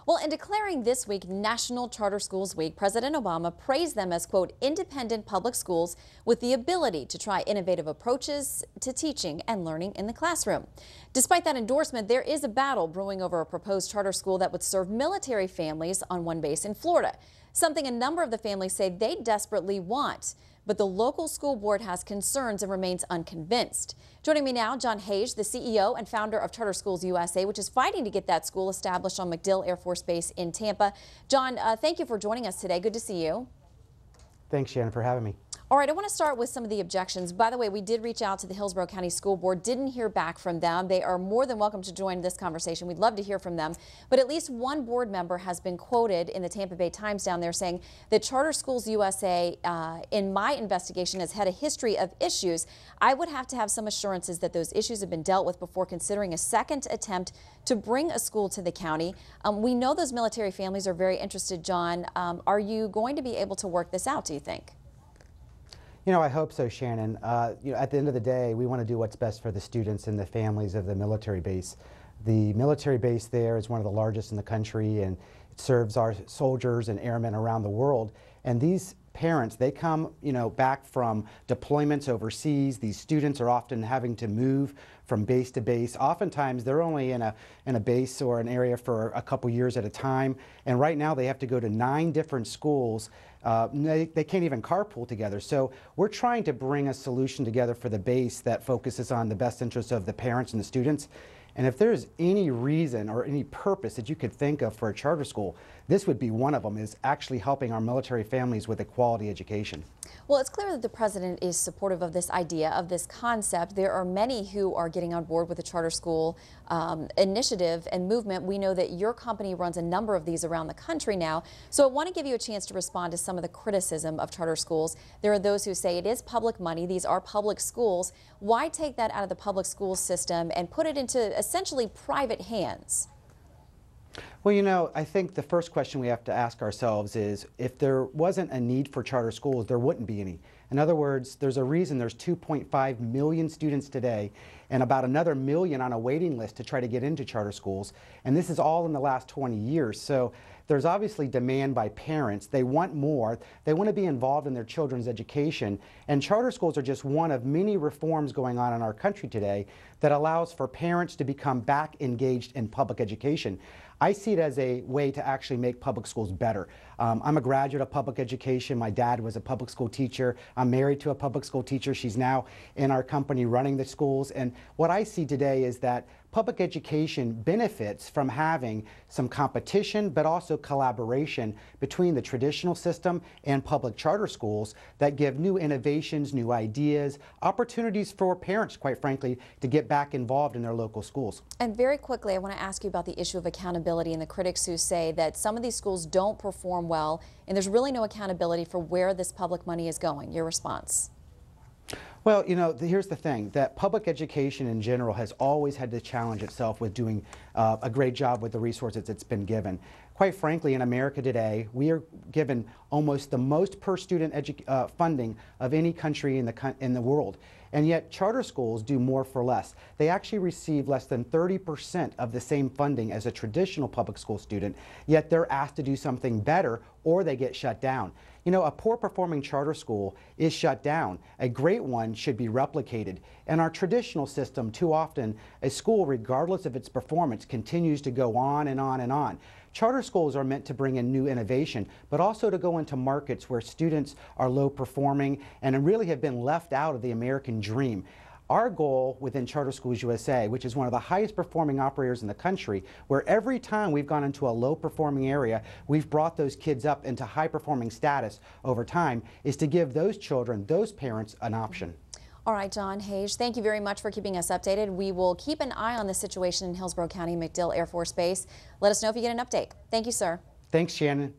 Well, in declaring this week National Charter Schools Week, President Obama praised them as, quote, independent public schools with the ability to try innovative approaches to teaching and learning in the classroom. Despite that endorsement, there is a battle brewing over a proposed charter school that would serve military families on one base in Florida, something a number of the families say they desperately want. But the local school board has concerns and remains unconvinced. Joining me now, Jon Hage, the CEO and founder of Charter Schools USA, which is fighting to get that school established on MacDill Air Force Base in Tampa. Jon, thank you for joining us today. Good to see you. Thanks, Shannon, for having me. All right, I want to start with some of the objections. By the way, we did reach out to the Hillsborough County School Board, didn't hear back from them. They are more than welcome to join this conversation. We'd love to hear from them. But at least one board member has been quoted in the Tampa Bay Times down there saying that Charter Schools USA, in my investigation, has had a history of issues. I would have to have some assurances that those issues have been dealt with before considering a second attempt to bring a school to the county. We know those military families are very interested, Jon. Are you going to be able to work this out, do you think? You know, I hope so, Shannon. At the end of the day, we want to do what's best for the students and the families of the military base. The military base there is one of the largest in the country, and it serves our soldiers and airmen around the world. And these parents, they come, back from deployments overseas. These students are often having to move from base to base. Oftentimes, they're only in a base or an area for a couple years at a time. And right now, they have to go to 9 different schools. They can't even carpool together. So we're trying to bring a solution together for the base that focuses on the best interests of the parents and the students. And if there's any reason or any purpose that you could think of for a charter school, this would be one of them, is actually helping our military families with a quality education. Well, it's clear that the president is supportive of this idea, of this concept. There are many who are getting on board with the charter school initiative and movement. We know that your company runs a number of these around the country now. So I want to give you a chance to respond to some of the criticism of charter schools. There are those who say it is public money. These are public schools. Why take that out of the public school system and put it into essentially private hands? Well, I think the first question we have to ask ourselves is, if there wasn't a need for charter schools, there wouldn't be any. In other words, there's a reason there's 2.5 million students today and about another million on a waiting list to try to get into charter schools. And this is all in the last 20 years. So there's obviously demand by parents. They want more. They want to be involved in their children's education. And charter schools are just one of many reforms going on in our country today that allows for parents to become back engaged in public education. I see it as a way to actually make public schools better. I'm a graduate of public education. My dad was a public school teacher. I'm married to a public school teacher. She's now in our company running the schools. And what I see today is that public education benefits from having some competition, but also collaboration between the traditional system and public charter schools that give new innovations, new ideas, opportunities for parents, quite frankly, to get back involved in their local schools. And very quickly, I want to ask you about the issue of accountability and the critics who say that some of these schools don't perform well and there's really no accountability for where this public money is going. Your response? Well, here's the thing, that public education in general has always had to challenge itself with doing a great job with the resources it's been given. Quite frankly, in America today, we are given almost the most per student funding of any country in the world. And yet charter schools do more for less. They actually receive less than 30% of the same funding as a traditional public school student, yet they're asked to do something better or they get shut down. A poor performing charter school is shut down. A great one should be replicated. In our traditional system, too often, a school, regardless of its performance, continues to go on and on and on. Charter schools are meant to bring in new innovation, but also to go into markets where students are low performing and really have been left out of the American dream. Our goal within Charter Schools USA, which is one of the highest performing operators in the country, where every time we've gone into a low performing area, we've brought those kids up into high performing status over time, is to give those children, those parents, an option. All right, Jon Hage, thank you very much for keeping us updated. We will keep an eye on the situation in Hillsborough County, MacDill Air Force Base. Let us know if you get an update. Thank you, sir. Thanks, Shannon.